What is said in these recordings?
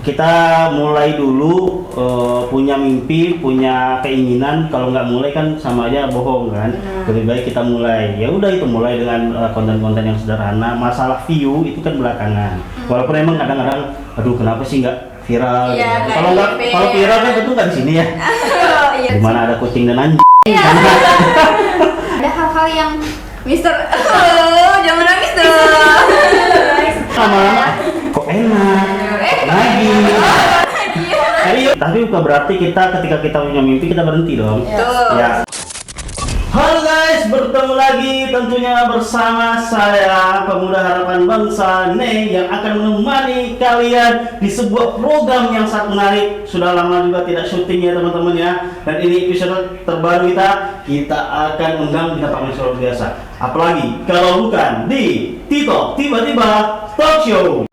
kita mulai dulu, punya mimpi, punya keinginan. Kalau nggak mulai kan sama aja bohong kan. Lebih baik kita mulai. Ya udah, itu mulai dengan konten-konten yang sederhana. Masalah view itu kan belakangan. Walaupun emang kadang-kadang, aduh kenapa sih nggak viral? Iya, gitu. Kalau viral kan tentu nggak di sini ya. Iya. Dimana ada kucing dan anjing. Iya. Ada hal-hal yang Mister, jangan nangis dong. Lama-lama kok enak, kok lagi. Tapi bukan berarti ketika kita punya mimpi kita berhenti dong. Ya. Halo guys, bertemu lagi tentunya bersama saya, Pemuda Harapan Bangsa Neng, yang akan menemani kalian di sebuah program yang sangat menarik. Sudah lama juga tidak syuting ya teman-teman ya. Dan ini episode terbaru kita akan undang bintang tamu yang luar biasa. Apalagi kalau bukan di Tito Tiba-Tiba Talk Show.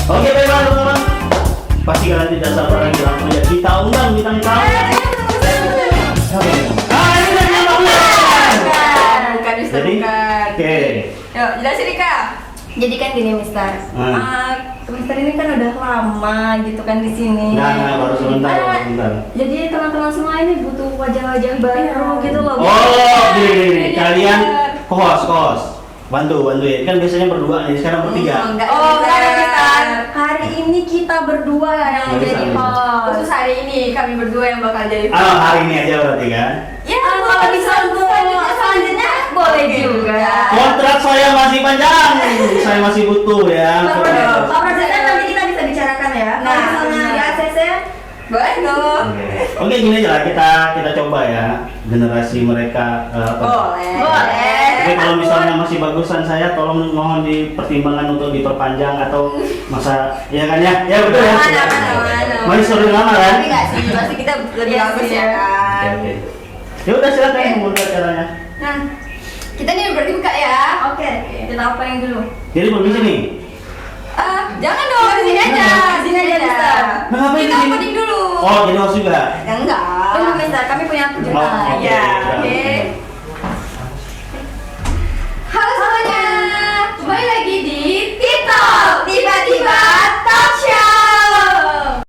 Oke baiklah teman-teman, pasti kalian tidak sabar lagi, langsung aja kita undang bintang tamu. Bukan Mister, Jadi, bukan. oke. Yuk, jelasin Rika. Jadi kan gini Mister, Mister ini kan udah lama gitu kan di sini. Nah, baru sebentar. Jadi teman-teman semua ini butuh wajah-wajah baru gitu loh. Oh, gini, kalian kos. Bantuin. Kan biasanya berdua nih, sekarang bertiga. Enggak Mister. Hari ini kita berdua yang jadi host. Khusus hari ini kami berdua yang bakal jadi host. Hari ini aja berarti kan? Ya, kalau bisa selanjutnya boleh juga. Kontrak saya masih panjang, saya masih butuh ya. Pak Presiden nanti kita bisa bicarakan ya. Nah, misalnya di ACC boleh dong. Oke, gini aja lah, kita coba ya generasi mereka. Boleh. Tapi kalau misalnya masih bagusan saya, tolong mohon dipertimbangkan untuk diperpanjang atau masa, ya kan ya? Ya betul ya. Mana. Masih sudah lama kan? Tapi nggak sih, pasti kita lebih bagus ya kan. Oke. Ya udah silakan memulai caranya. Nah, kita nih berarti buka ya. Oke. Kita apa yang dulu? Jadi permisi nih. Jangan dong, di sini aja. Sini aja, Mister. Nah, ngapain Kita di sini? opening dulu. Oh, jadi harus juga. Ya enggak. Tunggu Mister, kami punya kejutan. Oh, oke. Ya, oke. Halo semuanya, kembali lagi di Tito Tiba-Tiba Talk Show.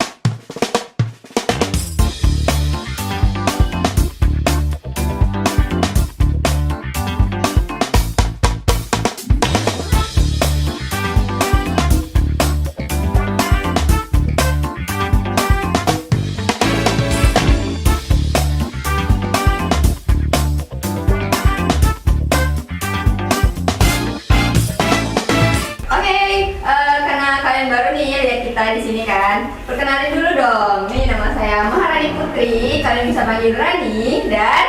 Karena kalian baru nih lihat kita di sini kan, perkenalin dulu dong. Nih nama saya Maharani Putri, kalian bisa panggil Rani, dan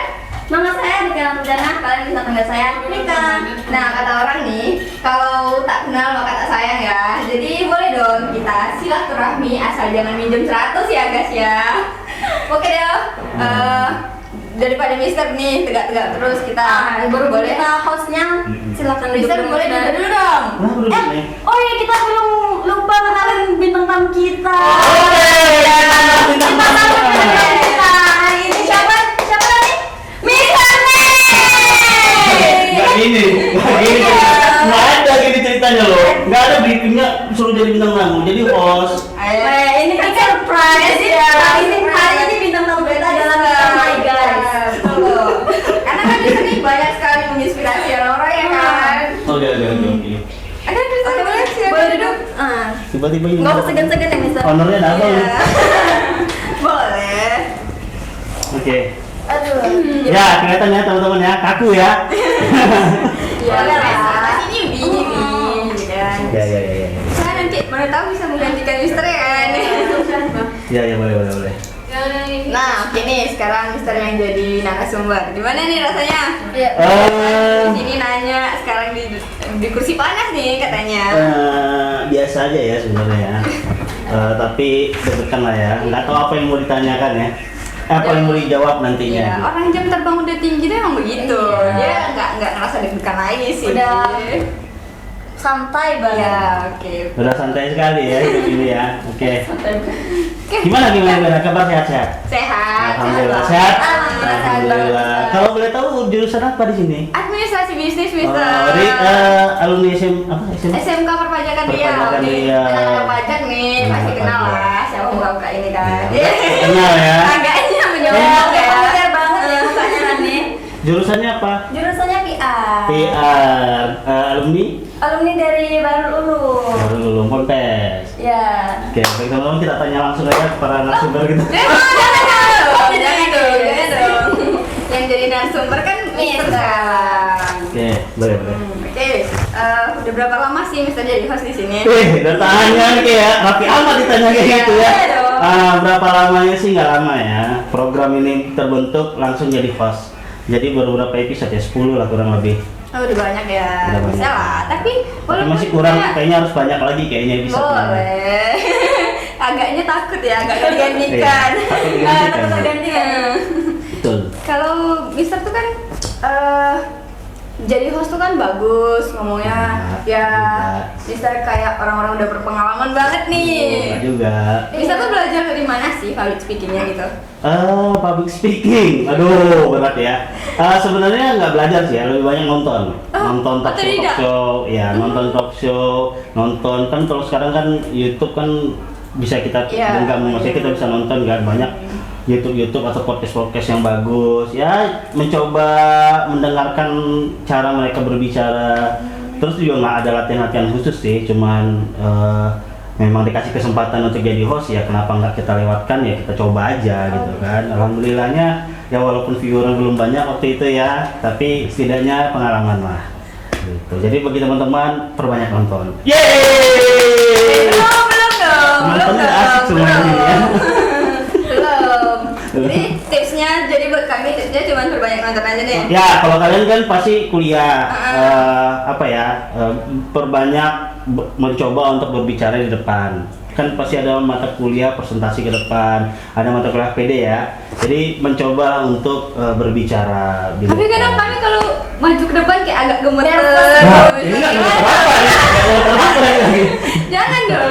nama saya Nika Perdana, kalian bisa panggil saya Nika. Nah, kata orang nih, kalau tak kenal maka tak sayang ya. Jadi boleh dong kita silaturahmi asal jangan minjem 100 ya guys ya. Oke deh. Daripada Mister nih tegak-tegak terus, kita baru boleh hostnya. Silakan Mister, boleh dulu dong. Oh iya, kita belum lupa kenalin bintang tamu kita. Bintang tamu kita hari ini siapa tadi? Mister Nggak gini. Nggak ada gini ceritanya loh. Nggak ada bikinnya suruh jadi bintang tamu, jadi host. Ini kan surprise ya. Hari ini bintang tamu kita adalah Mister Mai guys. Karena kan di sini banyak sekali menginspirasi orang-orang ya kan. Oke. Ada Mister boleh duduk. Tiba-tiba ini. Nggak usah segan-segan ya Mister. Honornya double. Iya. Boleh. Oke. Aduh. Ya, kelihatan ya teman-teman ya, kaku ya. Iya lah. Ini bini kan. Ya. Saya nanti mana tahu bisa menggantikan Mister ya kan. Ya, boleh. Nah, oke nih sekarang Mister yang jadi narasumber. Gimana nih rasanya? Di sini nanya sekarang di kursi panas nih katanya. Biasa aja ya sebenarnya. Tapi deg-degan lah ya. Nggak tahu apa yang mau ditanyakan ya. Apa yang mau dijawab nantinya. Iya, orang jam terbang udah tinggi tuh emang begitu. Iya. Dia nggak ngerasa deg-degan lagi sih. Udah santai banget. Ya, oke. Udah santai sekali ya hidup ini ya. Oke. Oke. Gimana kabar sehat-sehat? Sehat. Alhamdulillah sehat. Alhamdulillah sehat Alhamdulillah. banget. Kalau boleh tahu jurusan apa di sini? Administrasi bisnis, Oh, Mister. dari alumni SM. SMK Perpajakan Riau. Perpajakan Nih, Riau. tenaga pajak nih, pasti kenal lah. Siapa buka ini kan? Iya, kenal ya. Agaknya menjawab ya. Familiar banget ya mukanya Rani. Jurusannya apa? Jurusannya PR. PR. Alumni? Alumni dari Baru Ulum. Baru lulus Ponpes. Ya. Oke, baik teman-teman kita tanya langsung aja ke para narasumber kita. Jangan dong. Yang jadi narasumber kan Mister sekarang. Oke, boleh. Oke, udah berapa lama sih Mister jadi host di sini? Udah tanya nih ya, rapi amat ditanya kayak gitu ya. Iya dong. Berapa lamanya sih nggak lama ya. Program ini terbentuk langsung jadi host. Jadi baru berapa episode ya? 10 lah kurang lebih. Oh, udah banyak ya. Udah banyak. Bisa lah, tapi Tapi masih kurang, kayaknya harus banyak lagi kayaknya episode. boleh. Agaknya takut ya, agak tergantikan. Iya, takut digantikan. Takut tergantikan. Betul. Kalau Mister tuh kan jadi host tuh kan bagus ngomongnya, ya Mister kayak orang-orang udah berpengalaman banget nih. Enggak juga. Mister tuh belajar dari mana sih public speakingnya gitu? Public speaking, aduh berat ya. Sebenarnya nggak belajar sih ya, lebih banyak nonton, nonton talk atau tidak? show, ya nonton talk show, nonton kan kalau sekarang kan YouTube kan bisa kita Iya, genggam, maksudnya kita bisa nonton kan banyak YouTube atau podcast yang bagus, ya mencoba mendengarkan cara mereka berbicara. Terus juga nggak ada latihan-latihan khusus sih, cuman memang dikasih kesempatan untuk jadi host ya kenapa nggak kita lewatkan ya kita coba aja gitu kan. Alhamdulillahnya ya walaupun viewer belum banyak waktu itu ya, tapi setidaknya pengalaman lah gitu. Jadi bagi teman-teman perbanyak nonton. Yeay! Belum dong. Nontonnya asik semuanya ini ya. Belum. Jadi tipsnya, jadi buat kami tipsnya cuma perbanyak nonton aja deh. Ya, kalau kalian kan pasti kuliah perbanyak mencoba untuk berbicara di depan. Kan pasti ada mata kuliah presentasi ke depan, ada mata kuliah PD ya. Jadi mencoba untuk berbicara di Tapi depan. kadang kami kalau maju ke depan kayak agak gemeter. Nah, ini nggak apa-apa ya. Nggak apa-apa lagi. Jangan dong.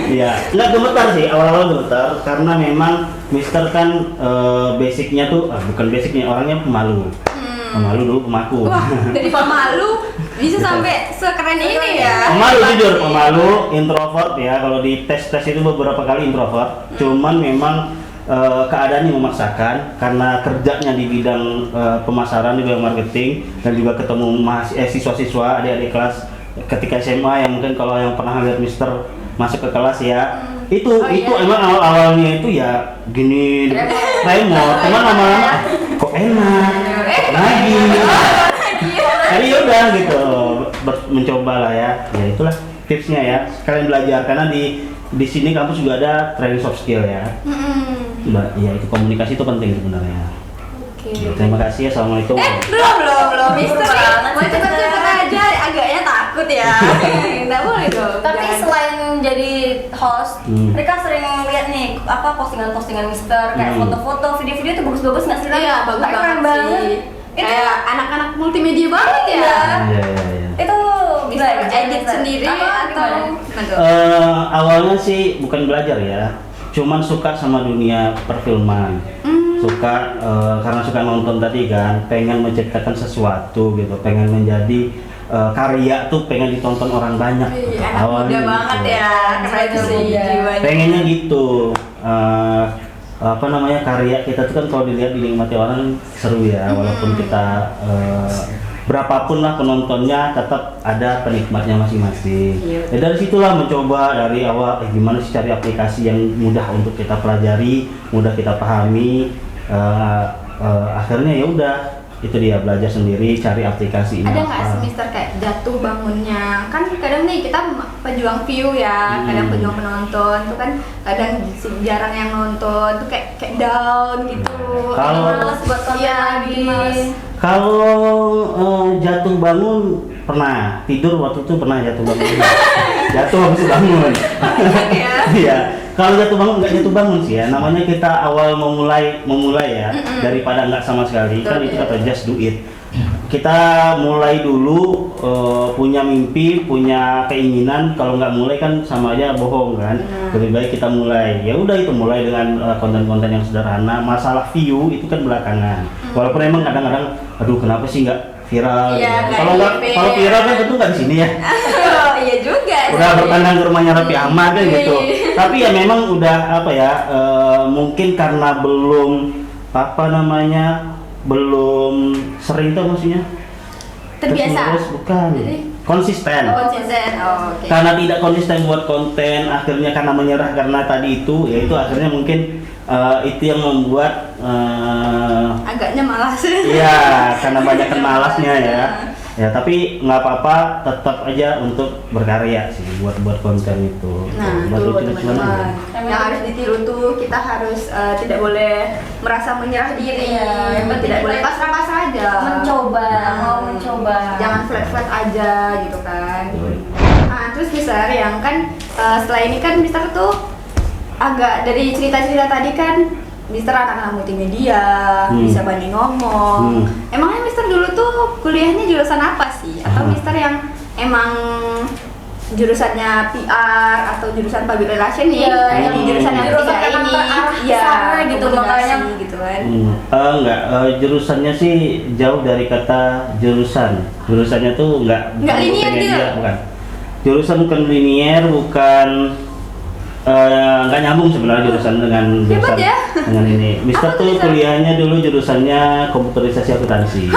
Iya, nggak gemetar sih, awal-awal gemetar karena memang Mister kan basicnya tuh, bukan basicnya, orangnya pemalu. Pemalu dulu, pemaku. Wah, dari pemalu bisa sampai sekeren ini ya. Pemalu jujur, pemalu, introvert ya. Kalau di tes itu beberapa kali introvert. Cuman memang keadaannya memaksakan karena kerjanya di bidang pemasaran, di bidang marketing dan juga ketemu siswa-siswa, adik-adik kelas ketika SMA yang mungkin kalau yang pernah lihat Mister masuk ke kelas ya. Itu emang awal-awalnya itu ya gini remote, cuman lama-lama kok enak lagi. Jadi udah gitu mencoba lah ya. Ya itulah tipsnya ya. Kalian belajar karena di sini kampus juga ada training soft skill ya. Mbak, ya itu komunikasi itu penting sebenarnya. Terima kasih. Assalamualaikum. Belum, Mister. Mau cepet-cepet aja, agaknya takut ya. Nggak boleh dong. Tapi Jangan. selain jadi host, mereka sering lihat nih apa postingan-postingan Mister kayak foto-foto, video-video itu bagus-bagus nggak sih? Iya, bagus Kayak keren banget sih. Kayak anak-anak multimedia banget ya. Iya. Itu bisa Edit sendiri atau gimana? Awalnya sih bukan belajar ya, cuman suka sama dunia perfilman. Suka karena suka nonton tadi kan, pengen menciptakan sesuatu gitu, pengen menjadi karya tuh pengen ditonton orang banyak. Anak muda banget gitu. ya, keren sih jiwanya. Pengennya gitu. Apa namanya, karya kita tuh kan kalau dilihat dinikmati orang seru ya, walaupun kita berapapun lah penontonnya tetap ada penikmatnya masing-masing. Ya dari situlah mencoba dari awal gimana sih cari aplikasi yang mudah untuk kita pelajari, mudah kita pahami. Akhirnya ya udah itu dia belajar sendiri, cari aplikasi ini. Ada nggak sih Mister kayak jatuh bangunnya? Kan kadang nih kita pejuang view ya, kadang pejuang penonton tuh kan kadang jarang yang nonton tuh kayak down gitu. Kalau- males buat konten lagi. males. Kalau jatuh bangun pernah, tidur waktu itu pernah jatuh bangun. Jatuh habis bangun. Ya. Iya. Kalau jatuh bangun nggak jatuh bangun sih ya. Namanya kita awal memulai ya, daripada nggak sama sekali. Kan itu kata just do it. kita mulai dulu, punya mimpi, punya keinginan. Kalau nggak mulai kan sama aja bohong kan. Lebih baik kita mulai. Ya udah, itu mulai dengan konten-konten yang sederhana. Masalah view itu kan belakangan. Walaupun emang kadang-kadang, aduh kenapa sih nggak viral? Iya, Gitu. Kalau viral kan tentu nggak di sini ya. Oh, iya juga. Udah bertandang ke rumahnya Raffi Ahmad kan gitu. Tapi ya memang udah apa ya, mungkin karena belum sering tuh maksudnya Terbiasa. terus bukan Jadi? konsisten. Konsisten. Oh, oke. Karena tidak konsisten buat konten, akhirnya karena menyerah karena tadi itu, ya itu akhirnya mungkin itu yang membuat Agaknya malas. iya, karena banyak malasnya ya. Ya tapi nggak apa-apa, tetap aja untuk berkarya sih buat konten itu. Nah, Buat tuh lucu-lucuan teman-teman. aja. Yang harus ditiru tuh, kita harus tidak boleh merasa menyerah diri. Iya, yang penting Tidak kita boleh pasrah-pasrah aja. mencoba, mau mencoba. Jangan flat-flat aja gitu kan. Betul. Nah, terus Mister, yang kan setelah ini kan Mister tuh agak dari cerita-cerita tadi kan Mister anak-anak multimedia, bisa banding ngomong. Emangnya Mister dulu tuh kuliahnya jurusan apa sih? Atau Mister yang emang jurusannya PR atau jurusan public relation nih? Iya, Kayak di jurusan yang jurusan ketiga yang ini. terarah ke Iya, sana gitu, komunikasi makanya. gitu kan. Enggak, jurusannya sih jauh dari kata jurusan. Jurusannya tuh enggak Linear multimedia, gitu? bukan. Jurusan bukan linear, bukan nggak nyambung sebenarnya jurusan dengan Hebat jurusan ya? dengan ini. Mister Apa tuh, tuh Mister? kuliahnya dulu jurusannya komputerisasi akuntansi.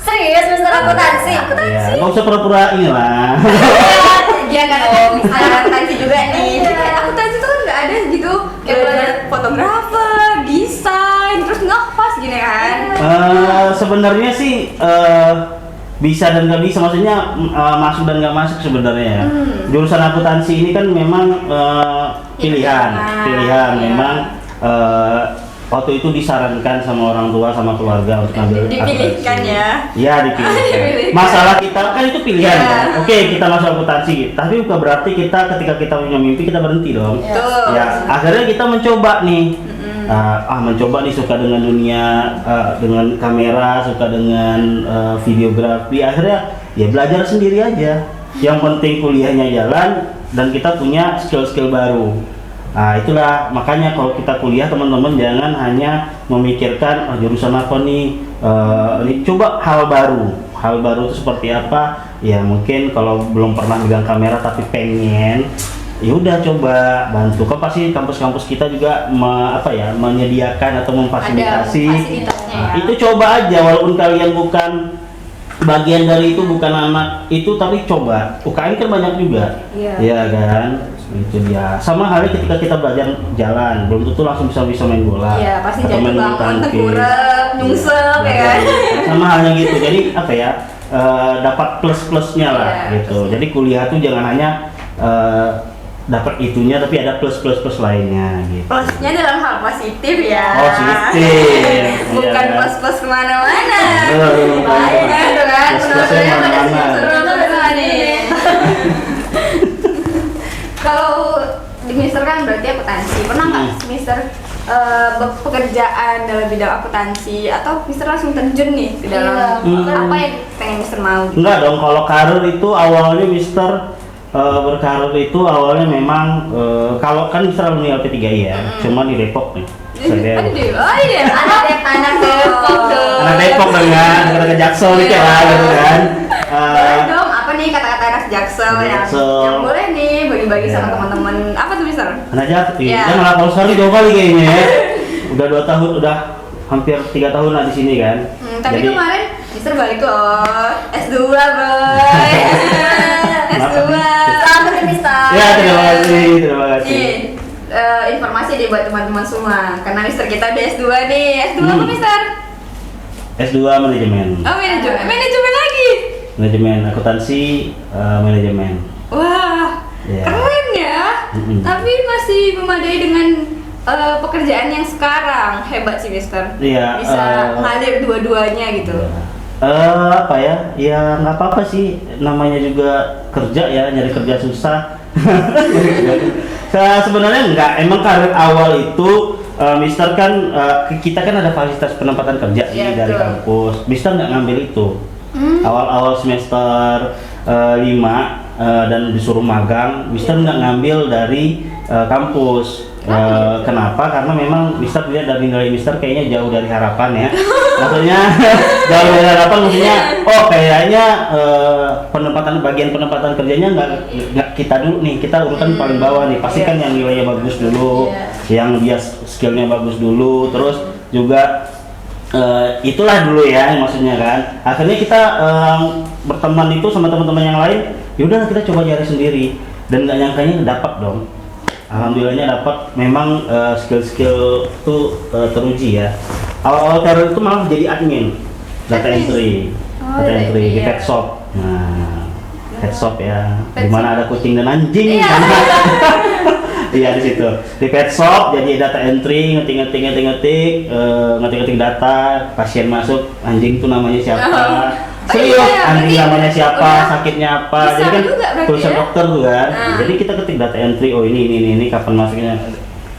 Serius, Mister akuntansi? Iya, nggak usah pura-pura inilah. Dia kan ada Mister akuntansi juga nih. Akuntansi tuh kan nggak ada gitu. Kayak belajar fotografer, desain, terus ngepas gini kan. Sebenarnya sih bisa dan nggak bisa, maksudnya masuk dan nggak masuk sebenarnya ya. Jurusan akuntansi ini kan memang pilihan Iya. memang waktu itu disarankan sama orang tua sama keluarga untuk ambil Dipilihkan akuntansi. ya. Iya, dipilihkan. Dipilihkan. Masalah kita kan itu pilihan Iya. kan. Oke, kita masuk akuntansi, tapi bukan berarti kita ketika kita punya mimpi kita berhenti dong. Tuh. Ya, akhirnya kita mencoba nih. Mencoba nih, suka dengan dunia, dengan kamera, suka dengan videografi. Akhirnya ya belajar sendiri aja. Yang penting kuliahnya jalan dan kita punya skill-skill baru. Nah, itulah makanya kalau kita kuliah, teman-teman jangan hanya memikirkan jurusan apa nih. Coba hal baru. Hal baru itu seperti apa? Ya mungkin kalau belum pernah megang kamera tapi pengen, ya udah coba bantu. Kan pasti kampus-kampus kita juga menyediakan atau memfasilitasi. Ada fasilitasnya ya. Itu coba aja, walaupun kalian bukan bagian dari itu, bukan anak itu, tapi coba. UKM kan banyak juga. Iya. Iya kan? Itu dia. Sama halnya ketika kita belajar jalan, belum tentu langsung bisa main bola. Iya, pasti atau jadi main bulu bangun, tangkis. tengkurap, nyungsep ya kan. Sama halnya gitu. Jadi apa ya? Dapat plus-plusnya lah Iya, gitu. plusnya. Jadi kuliah tuh jangan hanya dapat itunya, tapi ada plus lainnya gitu. Plusnya dalam hal positif ya. Positif, Bukan iya. plus mana-mana. Betul. Bahaya gitu kan. Plus-plusnya Menurutnya pada mana-mana. seru-seru nih. Kalau di Mister kan berarti akuntansi. Pernah nggak Mister pekerjaan dalam bidang akuntansi, atau Mister langsung terjun nih ke dalam apa yang pengen Mister mau gitu? Enggak dong, kalau karir itu awalnya Mister berkarir itu awalnya memang kalau kan Mister alumni LP3I ya, cuma di Depok nih. Saya Oh iya, anak Depok dong. anak Depok dengan ke Jaksel gitu lah gitu kan. Boleh dong, apa nih kata-kata anak Jaksel yang boleh nih bagi-bagi sama Iya. teman-teman. Apa tuh Mister? Anak Jaksel, Iya. ya malah kalau sekarang jauh kali kayaknya ya. Udah 2 tahun, udah hampir 3 tahun lah di sini kan. Tapi Jadi, kemarin Mister balik loh, S2 boy. S2. Selamat ya, Mister. ya terima kasih. Nih, informasi deh buat teman-teman semua, karena Mister kita udah S2 nih. S2 apa Mister? S2 manajemen. Oh, manajemen lagi. Manajemen akuntansi, manajemen. Wah, Iya. keren ya. Tapi masih memadai dengan pekerjaan yang sekarang. Hebat sih Mister. Iya, Bisa ngalir dua-duanya gitu. Apa ya? Ya nggak apa-apa sih. Namanya juga kerja ya, nyari kerja susah. Sebenarnya enggak. Emang karir awal itu Mister kan kita kan ada fasilitas penempatan kerja Iya, dari betul. kampus. Mister nggak ngambil itu. Awal-awal semester 5 dan disuruh magang, Mister nggak ngambil dari kampus. Kenapa? Karena memang Mister lihat dari nilai Mister kayaknya jauh dari harapan ya. Maksudnya jauh dari harapan, maksudnya kayaknya bagian penempatan kerjanya nggak kita dulu nih, kita urutan paling bawah nih. Pastikan yang nilainya bagus dulu, yang dia skillnya bagus dulu, terus juga itulah dulu ya maksudnya kan. Akhirnya kita berteman itu sama teman-teman yang lain, yaudah kita coba cari sendiri, dan nggak nyangkanya dapat dong. Alhamdulillahnya dapat. Memang skill-skill itu teruji ya. Awal-awal karir itu malah jadi admin data entry, di pet shop. Nah, pet shop ya, dimana ada kucing dan anjing. Iya di situ, di pet shop jadi data entry, ngetik data, pasien masuk, anjing itu namanya siapa, serius anjing namanya siapa, sakitnya apa, jadi kan tulisan dokter tuh kan. Jadi kita ketik data entry, oh ini kapan masuknya,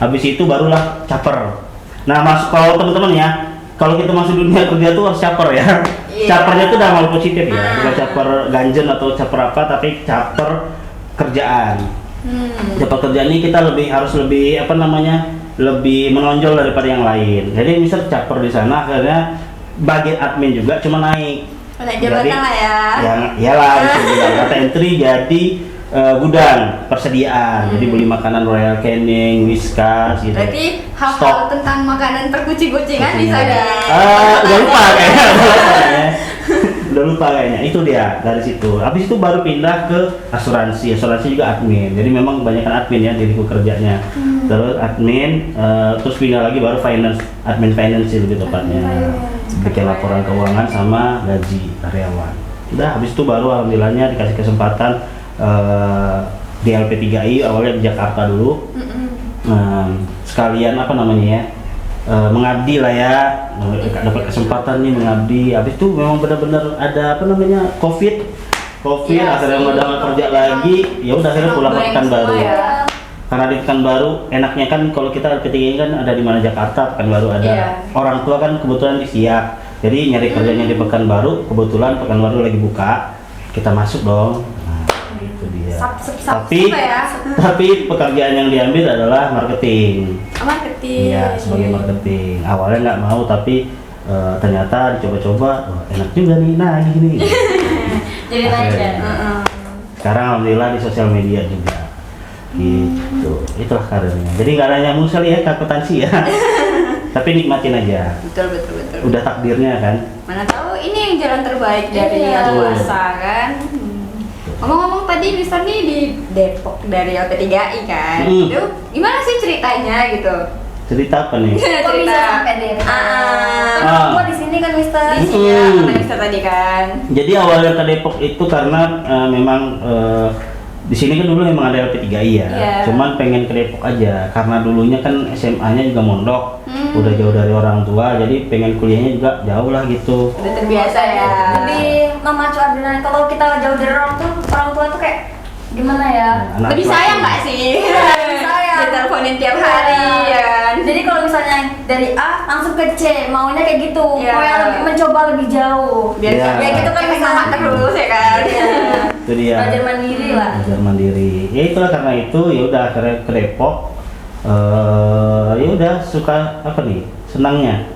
habis itu barulah caper. Nah kalau teman-teman ya, kalau kita masuk dunia kerja tuh harus caper ya. Capernya tuh dalam hal positif ya, bukan caper ganjen atau caper apa, tapi caper kerjaan. Caper kerjaan ini kita harus lebih lebih menonjol daripada yang lain. Jadi misal caper di sana, akhirnya bagian admin juga cuma naik. Naik jabatan lah ya. Iyalah, data entry jadi gudang persediaan. Jadi beli makanan Royal Canin, Whiskas gitu. Berarti hal-hal tentang makanan terkucing-kucingan bisa ada. Udah lupa kayaknya. Udah lupa kayaknya. Itu dia dari situ. Habis itu baru pindah ke asuransi juga admin. Jadi memang kebanyakan admin ya diriku kerjanya. Terus admin, terus pindah lagi baru admin finance lebih tepatnya. Bikin laporan keuangan sama gaji karyawan. Udah habis itu baru alhamdulillahnya dikasih kesempatan di LP3I, awalnya di Jakarta dulu. Sekalian mengabdi lah ya, dapat kesempatan nih mengabdi. Habis itu memang benar-benar ada COVID akhirnya udah nggak kerja lagi, ya udah akhirnya pulang ke Pekanbaru. Karena di Pekanbaru enaknya kan kalau kita LP3 ini kan ada di mana Jakarta, Pekanbaru ada. Orang tua kan kebetulan di Siak, jadi nyari kerjanya di Pekanbaru, kebetulan Pekanbaru lagi buka, kita masuk dong. Itu dia. Tapi pekerjaan yang diambil adalah marketing. Iya, sebagai marketing. Awalnya nggak mau, tapi ternyata dicoba-coba, enak juga nih. Nah, gini. Jadi naik ya. Sekarang alhamdulillah di sosial media juga. Gitu. Itulah karirnya. Jadi nggak nanya musel ya, akuntansi ya. Tapi nikmatin aja. Betul. Udah takdirnya kan. Mana tahu ini yang jalan terbaik dari masa kan. Ngomong-ngomong tadi Mister nih di Depok dari LP3I kan. Itu gimana sih ceritanya gitu? Cerita apa nih? Kok bisa sampai Depok? Kok di sini kan Mister? Di sini ya, karena Mister tadi kan. Jadi awalnya ke Depok itu karena memang di sini kan dulu memang ada LP3I ya. Cuman pengen ke Depok aja karena dulunya kan SMA-nya juga mondok. Udah jauh dari orang tua, jadi pengen kuliahnya juga jauh lah gitu. Udah terbiasa ya. Lebih memacu adrenalin. Kalau kita jauh dari orang tua tuh kayak gimana ya? Lebih sayang nggak sih? Sayang. Diteleponin tiap hari ya kan. Jadi kalau misalnya dari A langsung ke C, maunya kayak gitu. Mau yang lebih mencoba lebih jauh. Biar ya gitu kan semangat terus ya kan. Itu dia. Belajar mandiri lah. Belajar mandiri. Ya itulah karena itu ya udah akhirnya ke Depok. Ya udah suka apa nih? Senangnya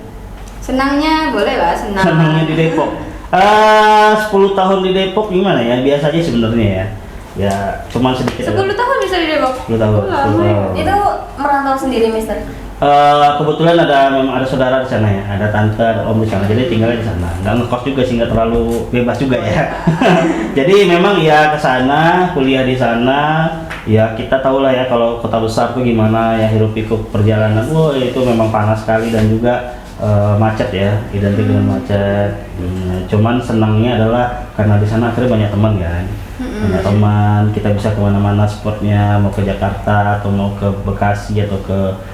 boleh lah, senangnya di Depok. 10 tahun di Depok gimana ya? Biasa aja sebenarnya ya. Ya cuman sedikit. 10 tahun bisa di Depok. 10 tahun. Itu merantau sendiri, Mister? Kebetulan memang ada saudara di sana ya, ada tante, ada om di sana, jadi tinggalnya di sana. Nggak ngekos juga sih, nggak terlalu bebas juga ya. Jadi memang ya ke sana, kuliah di sana, ya kita tahu lah ya kalau kota besar tuh gimana ya hiruk pikuk perjalanan. Itu memang panas sekali dan juga macet ya, identik dengan macet. Cuman senangnya adalah karena di sana akhirnya banyak teman kan. Banyak teman, kita bisa kemana-mana spotnya, mau ke Jakarta atau mau ke Bekasi atau ke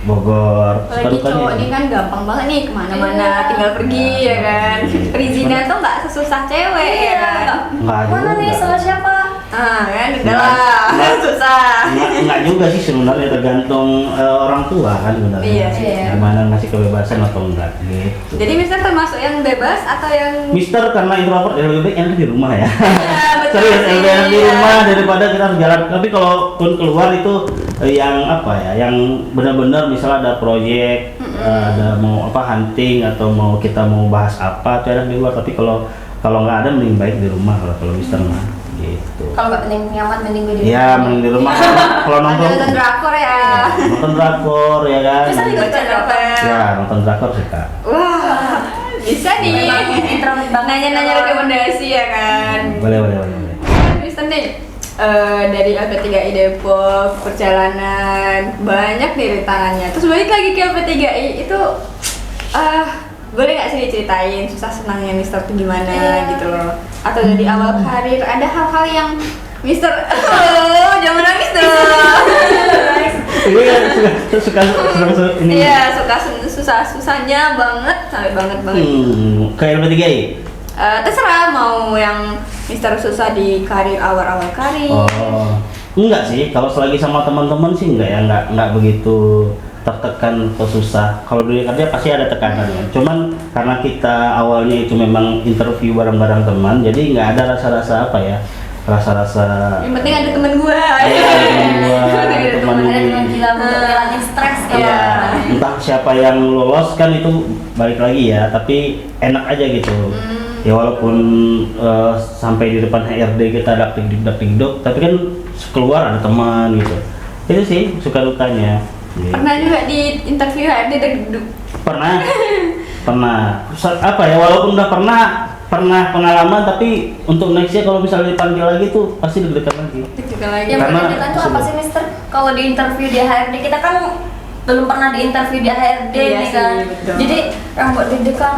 Bogor. Apalagi cowok ini kan gampang banget nih kemana-mana, tinggal pergi ya kan. Perizinan tuh nggak sesusah cewek ya kan. Mana nih sama siapa? Kan udah lah, susah. Nggak Enggak juga sih sebenarnya, tergantung orang tua kan sebenarnya. Iya, iya. Gimana ngasih kebebasan atau enggak gitu. Jadi Mister termasuk yang bebas atau yang Mister karena introvert ya lebih baik enak di rumah ya. betul Serius, sih, lebih enak di iya. rumah daripada kita harus jalan. Tapi kalau pun keluar itu yang apa ya, yang benar-benar misalnya ada proyek, ada mau apa hunting atau mau kita mau bahas apa, itu enak di luar. Tapi kalau nggak ada mending baik di rumah kalau Mister mah gitu. Kalau nggak penting nyaman mending gue di rumah. Iya, mending di rumah. Kalau nonton Nonton drakor ya. nonton drakor ya kan. Bisa juga Baca novel. Ya, nonton drakor suka. Wah, bisa nih. Memang introvert banget. Nanya-nanya rekomendasi ya kan. Boleh. Mister nih, dari LP3I Depok, perjalanan banyak nih rintangannya. Terus balik lagi ke LP3I itu, boleh nggak sih diceritain susah senangnya Mister tuh gimana gitu loh? Atau dari awal karir ada hal-hal yang Mister, jangan nangis dong. Ini kan suka ini. Iya, susahnya banget, sampai banget. Kayak LP3I. Terserah mau yang Mister susah di karir awal-awal karir. Oh, enggak sih. Kalau selagi sama teman-teman sih enggak ya, enggak begitu tertekan atau susah. Kalau dunia kerja pasti ada tekanan ya. Cuman karena kita awalnya itu memang interview bareng-bareng teman, jadi nggak ada rasa-rasa apa ya, rasa-rasa. Yang penting ada teman gua. Iya, teman gua, teman Ada teman gila untuk ngilangin stres kan. Iya. Entah siapa yang lolos kan itu balik lagi ya, tapi enak aja gitu. Ya walaupun sampai di depan HRD kita dakdikduk, tapi kan keluar ada teman gitu. Itu sih suka dukanya. Gitu. Pernah juga di interview HRD deg-deg. Pernah apa ya, walaupun udah pernah pengalaman, tapi untuk nextnya kalau misalnya dipanggil lagi tuh pasti deg-degan lagi. Deg-degan lagi. Yang Karena- pernah itu apa sih Mister? Kalau di interview di HRD kita kan belum pernah di interview di HRD Iya nih sih, kan. betul. Jadi yang buat deg-degan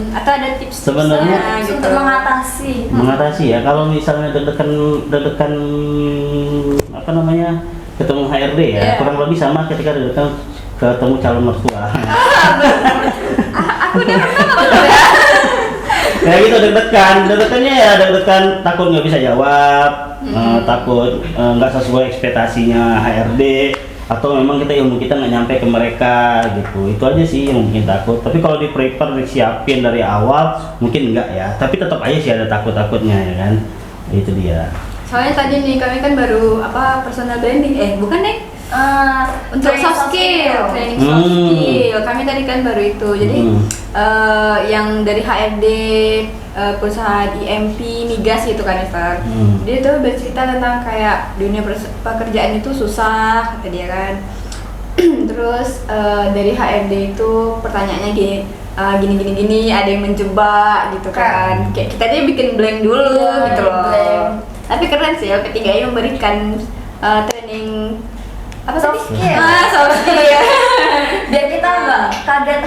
Atau ada tips Sebenarnya gitu. untuk mengatasi. Ya kalau misalnya deg-degan apa namanya, ketemu HRD ya, Iya. kurang lebih sama ketika deg-degan ketemu calon mertua. Aku udah pernah Ya gitu, deg-degannya ya deg-degan, takut nggak bisa jawab, takut nggak sesuai ekspektasinya HRD, atau memang ilmu kita nggak nyampe ke mereka gitu. Itu aja sih yang mungkin takut. Tapi kalau di prepare, disiapin dari awal mungkin enggak ya, tapi tetap aja sih ada takutnya ya kan. Itu dia. Soalnya tadi nih kami kan baru personal branding, bukan deh. Untuk Training soft skill, training soft skill. Kami tadi kan baru itu. Jadi yang dari HRD perusahaan IMP Migas gitu kan, Mister. Dia tuh bercerita tentang kayak dunia pekerjaan itu susah, kata dia kan. Terus dari HRD itu pertanyaannya gini, ada yang menjebak gitu kan. Kayak kita aja bikin blank dulu Iya, gitu loh. blank. Tapi keren sih LP3I memberikan training apa Soft tadi? skill. Soft skill. Biar kita nggak kaget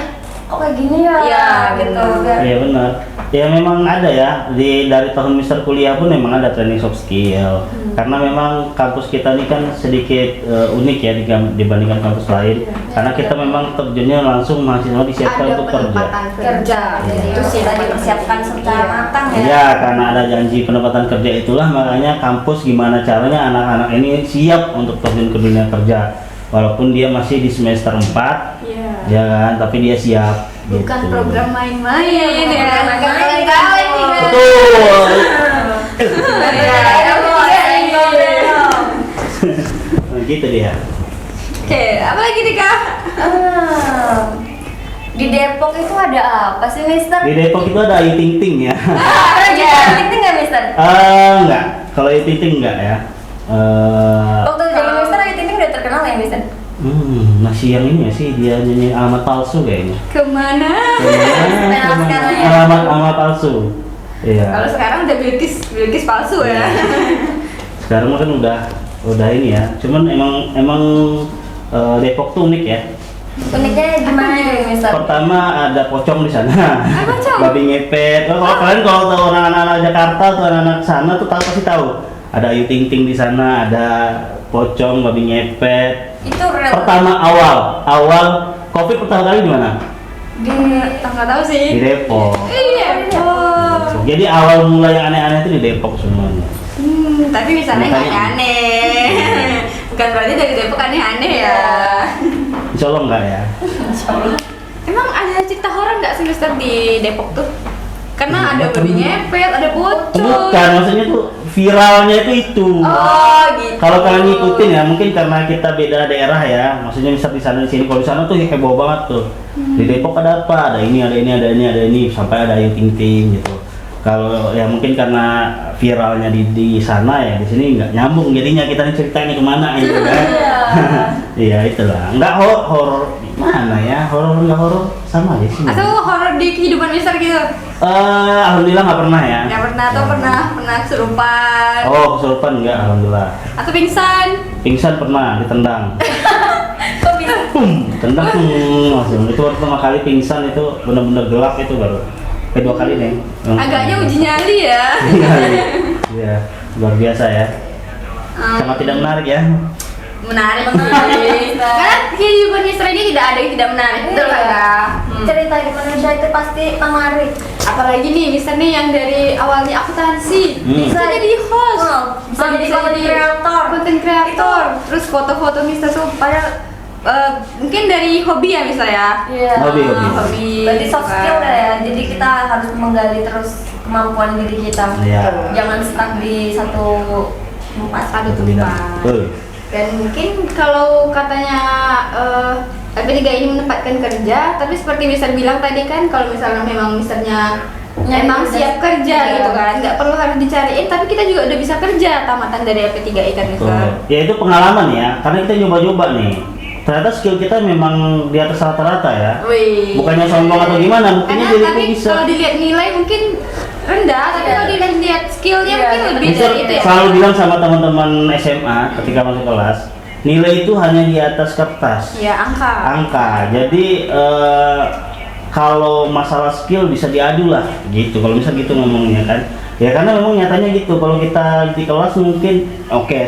kok kayak gini ya, Iya, gitu. benar. Iya benar. Ya memang ada ya, dari tahun Mister kuliah pun memang ada training soft skill. Karena memang kampus kita ini kan sedikit unik ya dibandingkan kampus lain. Karena kita memang terjunnya langsung mahasiswa disiapkan Ada untuk kerja. penempatan kerja. Jadi Iya. itu sih tadi persiapkan secara matang ya. Ya, karena ada janji penempatan kerja itulah makanya kampus gimana caranya anak-anak ini siap untuk terjun ke dunia kerja. Walaupun dia masih di semester 4, Iya. ya kan, tapi dia siap. Bukan gitu. program main-main Iya, bukan ya. program Bukan main-main. kali nih, guys. Betul. Iya, Nah, gitu dia. Oke, apa lagi nih Kak? Di Depok itu ada apa sih Mister? Di Depok itu ada Ayu Ting Ting ya. Iya. Penting nggak Mister? Enggak. Kalau Ayu Ting Ting enggak ya. Waktu zaman Mister Ayu Ting Ting udah terkenal ya Mister? Masih yang ini ya sih, dia nyanyi alamat palsu kayaknya. Kemana? sekarang ya. Alamat palsu. Iya. Kalau sekarang udah Bilkis palsu ya. Sekarang kan udah ini ya. Cuman emang Depok tuh unik ya. Uniknya gimana ya Mister? Pertama ada pocong di sana. pocong? Babi ngepet. Kalau kalian tahu orang anak-anak Jakarta tuh anak-anak sana tuh pasti tahu. Ada Ayu Ting Ting di sana, ada pocong, babi ngepet. Itu real. Pertama awal Covid pertama kali di mana? Nggak tahu sih. Di Depok. Iya. Oh. Jadi awal mula yang aneh-aneh itu di Depok semuanya. Tapi misalnya nggak Makanya. aneh. Bukan berarti dari Depok aneh-aneh ya. Insya Allah enggak ya. Emang ada cerita horor nggak sih Mister di Depok tuh? Karena ada babi ngepet, ada bocor. Bukan, maksudnya tuh viralnya itu. Oh gitu. Kalau kalian ngikutin ya, mungkin karena kita beda daerah ya. Maksudnya misal di sana di sini, kalau di sana tuh heboh banget tuh. Di Depok ada apa? Ada ini, ada ini, ada ini, ada ini, sampai ada yang ting-ting gitu. Kalau ya mungkin karena viralnya di sana ya, di sini nggak nyambung jadinya kita nih ceritanya kemana gitu kan. Iya itulah. Nggak horor mana ya, horor nggak horor sama aja sih. Atau horor di kehidupan Mister gitu? Alhamdulillah nggak pernah ya. Nggak pernah atau pernah kesurupan? Oh kesurupan nggak, alhamdulillah. Atau pingsan? Pingsan pernah, ditendang. Kok bisa? Tendang langsung. Itu pertama kali pingsan itu benar-benar gelap itu baru. Kedua kali nih. Agaknya uji nyali ya. Iya, luar biasa ya. Sangat tidak menarik ya. Menarik sih. Karena kehidupan Mister ini tidak ada yang tidak menarik. Betul kan ya? Cerita di manusia itu pasti menarik. Apalagi nih Mister nih yang dari awalnya akuntansi bisa jadi host, Bisa jadi content creator. content creator. Terus foto-foto Mister tuh pada mungkin dari hobi ya misalnya. Iya. Hobi. Berarti soft skill ya. Jadi kita harus menggali terus kemampuan diri kita. Iya. Jangan stuck di satu tempat. Betul. Dan mungkin kalau katanya LP3 ini menempatkan kerja, tapi seperti Mister bilang tadi kan, kalau misalnya memang Misternya memang siap kerja gitu kan, nggak perlu harus dicariin, tapi kita juga udah bisa kerja tamatan dari LP3I kan Mister. Ya itu pengalaman ya, karena kita nyoba-nyoba nih. Ternyata skill kita memang di atas rata-rata ya. Wih. Bukannya sombong atau gimana, buktinya Karena jadi tapi bisa. kalau dilihat nilai mungkin rendah, tapi kalau dilihat skillnya mungkin lebih Mister dari itu ya. selalu bilang sama teman-teman SMA ketika masuk kelas, nilai itu hanya di atas kertas. Ya angka. Jadi kalau masalah skill bisa diadu lah gitu. Kalau misal gitu ngomongnya kan. Ya karena memang nyatanya gitu. Kalau kita di kelas mungkin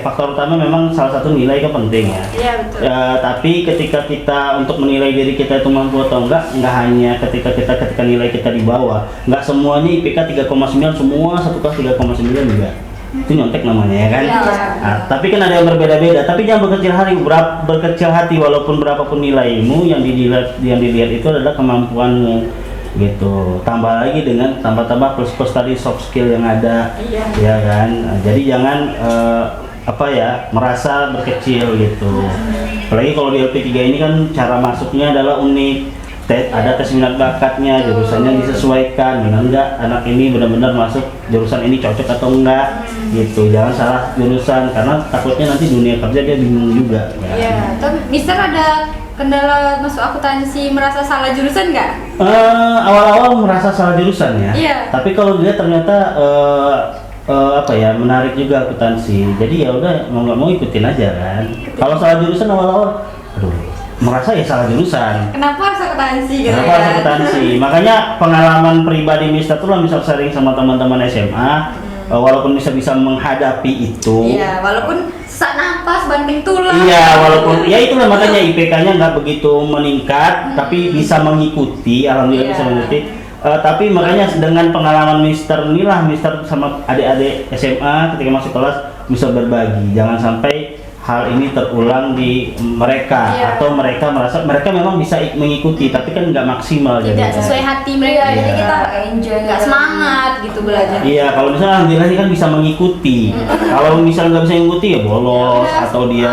faktor utama memang salah satu nilai kan penting ya. Iya betul. Tapi ketika kita untuk menilai diri kita itu mampu atau enggak hanya ketika nilai kita di bawah. Enggak semuanya IPK 3,9 semua satu kelas 3,9 juga. Itu nyontek namanya ya kan. Iya. Nah, tapi kan ada yang berbeda-beda. Tapi jangan berkecil hati walaupun berapapun nilaimu yang dilihat itu adalah kemampuanmu gitu. Tambah lagi dengan tambah plus tadi soft skill yang ada. Iya. Ya kan. Nah, jadi jangan merasa berkecil gitu. Apalagi kalau di LP3 ini kan cara masuknya adalah unik. Ada tes minat bakatnya, jurusannya disesuaikan, benar enggak anak ini benar-benar masuk jurusan ini cocok atau enggak gitu. Jangan salah jurusan karena takutnya nanti dunia kerja dia bingung juga. Iya, tapi Mister ada kendala masuk akuntansi merasa salah jurusan nggak? Awal-awal merasa salah jurusan ya. Iya. Tapi kalau dia ternyata menarik juga akuntansi. Jadi ya udah mau nggak mau ikutin aja kan. Kalau salah jurusan awal-awal, merasa ya salah jurusan. Kenapa harus akuntansi gitu Kenapa harus akuntansi? Makanya pengalaman pribadi Mister tuh lah misal sharing sama teman-teman SMA, walaupun bisa menghadapi itu. Iya, walaupun sesak napas, banting tulang. Iya, walaupun ya itulah makanya IPK-nya nggak begitu meningkat, tapi bisa mengikuti, alhamdulillah bisa mengikuti. Tapi makanya dengan pengalaman Mister inilah Mister sama adik-adik SMA ketika masuk kelas bisa berbagi. Jangan sampai hal ini terulang di mereka atau mereka merasa mereka memang bisa mengikuti tapi kan nggak maksimal tidak sesuai hati mereka. Jadi kita enjoy, nggak semangat gitu belajar. Iya, kalau misalnya alhamdulillah ini kan bisa mengikuti. Kalau misalnya nggak bisa mengikuti ya bolos atau dia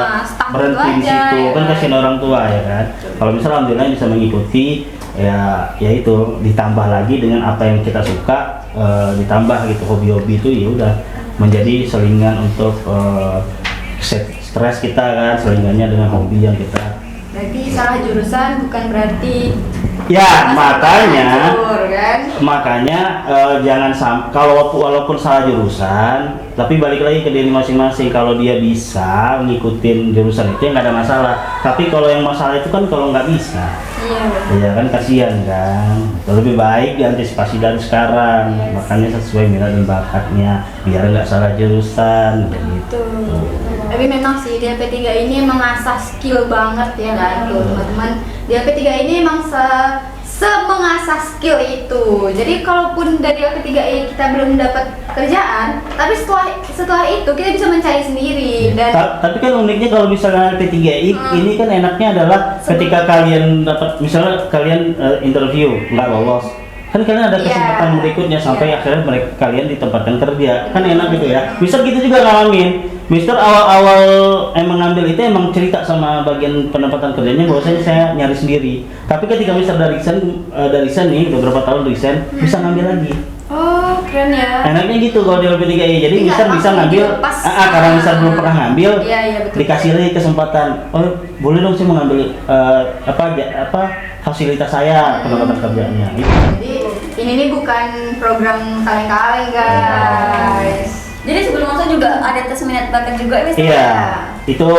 berhenti di situ kan kasihan orang tua ya kan. Kalau misalnya alhamdulillah bisa mengikuti ya itu ditambah lagi dengan apa yang kita suka, ditambah gitu hobi-hobi itu ya udah menjadi selingan untuk stres kita kan, selingannya dengan hobi yang kita. Berarti salah jurusan bukan berarti ya makanya hancur, kan? makanya jangan kalau walaupun salah jurusan tapi balik lagi ke diri masing-masing. Kalau dia bisa ngikutin jurusan itu ya nggak ada masalah, tapi kalau yang masalah itu kan kalau nggak bisa ya kan kasihan kan. Lebih baik diantisipasi dari sekarang, makanya sesuai minat dan bakatnya biar nggak salah jurusan gitu. Tapi memang sih di LP3 ini mengasah skill banget ya kan tuh teman-teman. Di LP3 ini emang semengasah skill itu. Jadi kalaupun dari L3I kita belum dapat kerjaan, tapi setelah itu kita bisa mencari sendiri. Dan tapi kan uniknya kalau misalnya P3I ini kan enaknya adalah ketika kalian dapat, misalnya kalian interview nggak lolos, kan kalian ada kesempatan berikutnya sampai akhirnya kalian ditempatkan kerja, kan enak gitu ya. Mister gitu juga ngalamin. Mister awal-awal emang ngambil itu emang cerita sama bagian penempatan kerjanya bahwasanya saya nyari sendiri. Tapi ketika Mister dari resign nih, beberapa tahun resign, bisa ngambil lagi. oh, keren ya. Enaknya gitu kalau di LP3I. Jadi Mister bisa ngambil, karena Mister belum pernah ngambil, betul. dikasih lagi kesempatan. Oh, boleh dong saya mengambil fasilitas saya penempatan kerjanya. Jadi ini nih bukan program kaleng-kaleng guys. Jadi sebelum masuk juga ada tes minat bakat juga ya, Iya, itu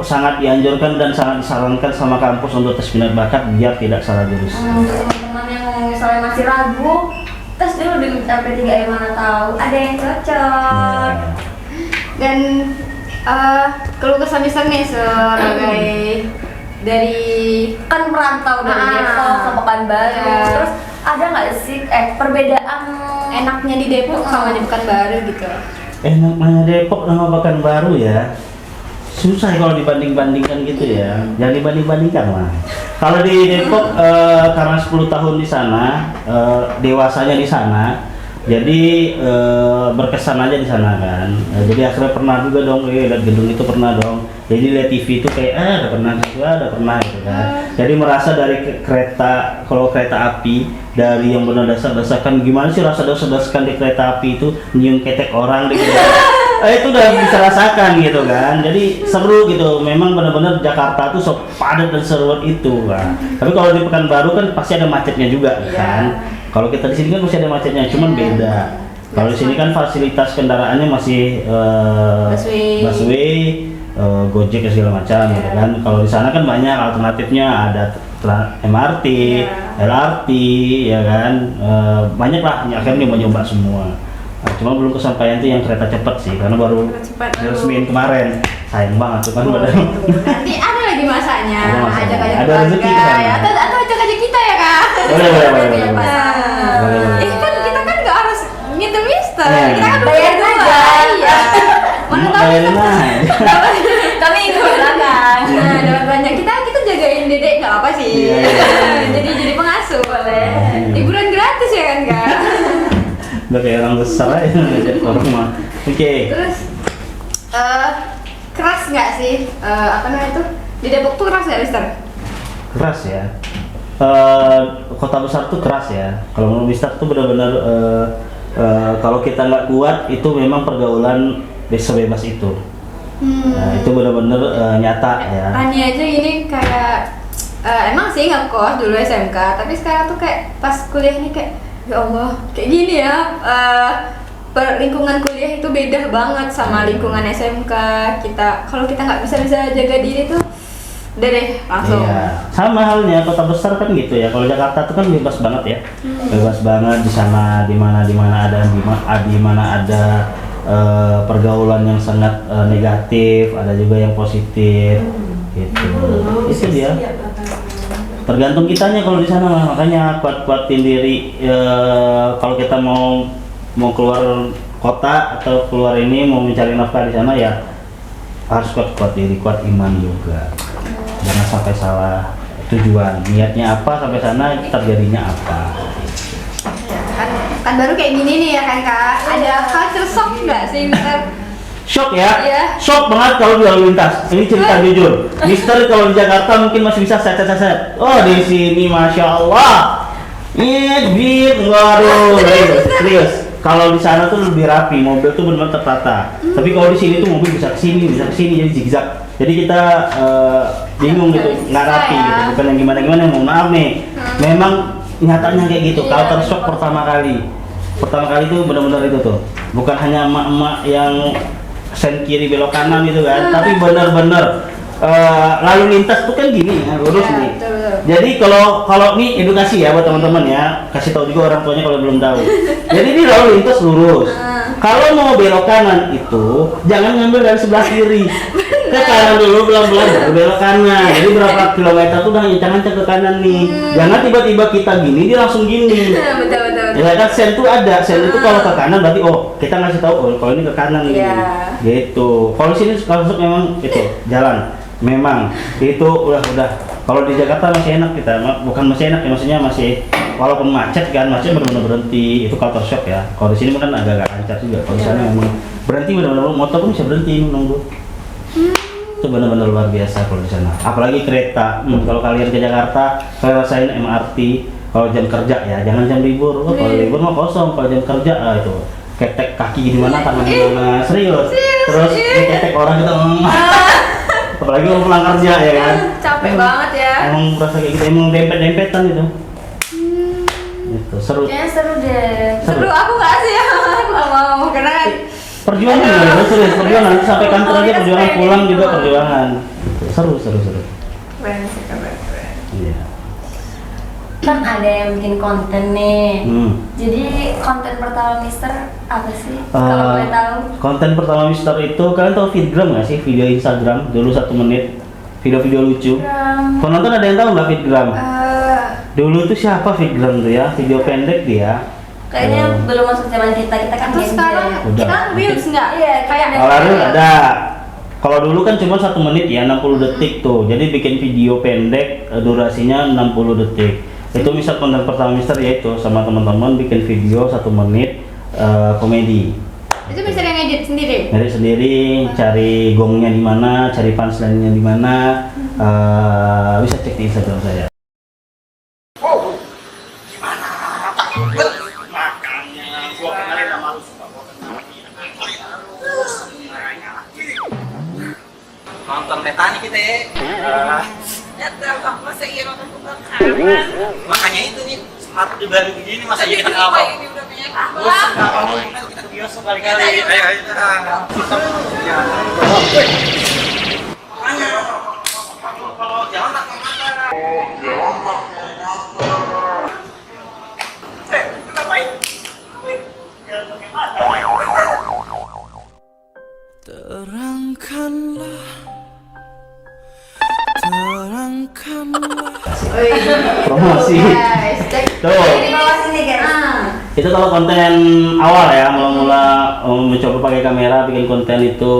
sangat dianjurkan dan sangat disarankan sama kampus untuk tes minat bakat biar tidak salah jurusan. Teman-teman yang misalnya masih ragu, tes dulu di LP3I, mana tahu ada yang cocok. Dan kalau kesah Mister nih sebagai dari Kan merantau dari Depok ke Pekanbaru, terus ada nggak sih perbedaan enaknya di Depok sama di Pekanbaru gitu? Enaknya Depok sama Pekanbaru ya, susah kalau dibanding-bandingkan gitu ya. Jangan dibanding-bandingkan lah. Kalau di Depok karena 10 tahun di sana, dewasanya di sana, jadi berkesan aja di sana kan. Jadi akhirnya pernah juga dong lihat gedung itu, pernah dong. Jadi lihat TV itu kayak ada pernah gitu kan. Jadi merasa dari kereta, kalau kereta api dari yang benar dasar-dasarkan, gimana sih rasa dasar-dasarkan di kereta api itu nyium ketek orang gitu. Itu udah bisa rasakan gitu kan. Jadi seru gitu. Memang benar-benar Jakarta tuh sok padat dan seru itu kan. Tapi kalau di Pekanbaru kan pasti ada macetnya juga kan. Kalau kita di sini kan masih ada macetnya, cuman beda. Kalau di sini kan fasilitas kendaraannya masih busway, Gojek dan segala macam gitu kan. Kalau di sana kan banyak alternatifnya, ada MRT, LRT ya kan. Banyak lah, akhirnya mau nyoba semua. Nah, cuma belum kesampaian tuh yang kereta cepat sih, karena baru diresmiin kemarin. Sayang banget tuh kan. Nanti ada lagi masanya. Ajak-ajak ada rezeki keluarga ya, atau ajak-ajak kita ya kak. Boleh. Kan kita kan nggak harus nginter Mister, Iya. kita kan Bayar aja. Iya. Mana tahu Bayarin aja. Kami ikut belakang. Nah, dapat banyak kita jagain dedek nggak apa sih. Iya. Jadi pengasuh boleh. Hiburan gratis ya kan kak. Udah kayak orang besar aja ngajak orang mah. Oke. Terus keras nggak sih apa namanya itu di Depok tuh keras nggak Mister? Keras ya. Kota besar tuh keras ya. Kalau menurut Mister tuh benar-benar kalau kita nggak kuat itu memang pergaulan sebebas itu. Nah, itu benar-benar nyata ya. Rani aja ini kayak emang sih ngekos dulu SMK, tapi sekarang tuh kayak pas kuliah ini kayak ya Allah kayak gini ya. Lingkungan kuliah itu beda banget sama lingkungan SMK. Kalau kita nggak bisa jaga diri tuh udah deh langsung. Iya. Sama halnya kota besar kan gitu ya. Kalau Jakarta tuh kan bebas banget ya. Bebas banget di sana, di mana ada pergaulan yang sangat negatif, ada juga yang positif. Gitu. Itu dia. Tergantung kitanya kalau di sana, makanya kuat-kuatin diri. Kalau kita mau keluar kota atau keluar ini mau mencari nafkah di sana ya harus kuat diri, kuat iman juga. Jangan sampai salah tujuan. Niatnya apa sampai sana, terjadinya apa. Kan baru kayak gini nih ya kan kak. Ada culture shock nggak sih Mister? Shock ya? Iya. Shock banget kalau di lalu lintas. Ini cerita jujur. Mister kalau di Jakarta mungkin masih bisa set. Oh di sini masya Allah. Waduh, serius. Kalau di sana tuh lebih rapi, mobil tuh benar-benar tertata. Tapi kalau di sini tuh mobil bisa kesini, jadi zigzag. Jadi kita bingung gitu, nggak rapi gitu. Bukan yang gimana, mohon maaf nih. Memang nyatanya kayak gitu. Culture shock pertama kali itu benar-benar itu tuh. Bukan hanya emak-emak yang sen kiri belok kanan gitu kan, tapi benar-benar lalu lintas tuh kan gini ya, lurus nih. Jadi kalau nih edukasi ya buat teman-teman ya, kasih tahu juga orang tuanya kalau belum tahu. Jadi ini lalu lintas lurus. Kalau mau belok kanan itu jangan ngambil dari sebelah kiri. Ke kanan dulu pelan-pelan baru belok kanan. Jadi berapa kilometer tuh udah nyencang-nyencang ke kanan nih. Jangan tiba-tiba kita gini dia langsung gini. Betul. Ya kan sen tuh ada. Sen itu kalau ke kanan berarti oh kita ngasih tahu oh kalau ini ke kanan nih. Iya. Gitu. Kalau sini kalau memang itu jalan. Memang itu udah. Kalau di Jakarta masih enak kita, bukan masih enak ya maksudnya masih walaupun macet kan macet benar-benar berhenti itu culture shock ya. Kalau di sini kan agak lancar juga. Kalau di sana memang berhenti benar-benar motor pun bisa berhenti nunggu. Itu benar-benar luar biasa kalau di sana. Apalagi kereta. Kalau kalian ke Jakarta, kalian rasain MRT. Kalau jam kerja ya, jangan jam libur. Kalau libur mah kosong. Kalau jam kerja itu ketek kaki di mana, tangan di mana, serius. Terus ketek orang kita. Apalagi kalau pulang kerja ya kan. Capek banget ya. Emang berasa kayak gitu, emang dempet-dempetan itu. Itu seru. Kayaknya seru deh. Seru aku nggak sih ya. Nggak mau karena kan Perjuangan ya, serius perjuangan sampai kantor aja perjuangan, pulang juga perjuangan. Seru. keren sih keren. Iya. Kan ada yang bikin konten nih. Jadi Konten pertama Mister apa sih? Kalau boleh tahu. konten pertama Mister itu kalian tahu Fitgram nggak sih? Video Instagram dulu 1 menit, video-video lucu. Penonton ada yang tahu nggak Fitgram? Dulu tuh siapa Fitgram tuh ya? Video pendek dia. Kayaknya belum masuk zaman kita kan Terus Gen Z. sekarang Udah. kita reels nggak? Iya, Kayak Kalau ada. Kalau dulu kan cuma 1 menit ya 60 detik tuh. Jadi bikin video pendek durasinya 60 detik. Itu misal konten pertama Mister yaitu sama teman-teman bikin video 1 menit komedi. itu bisa yang edit sendiri. Edit sendiri, cari gongnya di mana, cari punchline-nya di mana. Bisa cek di Instagram saya. Nonton Titanic kita ya. Ya tahu masa iya nonton kebakaran. Makanya itu nih sepatu di baru begini masa jadi kita ngapa? Ini udah punya bosan ngapa mau kita ke bioskop kali-kali. Ayo. Makanya kalau jalan tak kemana? Ngapain? Promosi. Guys, cek. Tuh. Di bawah sini guys. Itu kalau konten awal ya, mula-mula mencoba pakai kamera bikin konten itu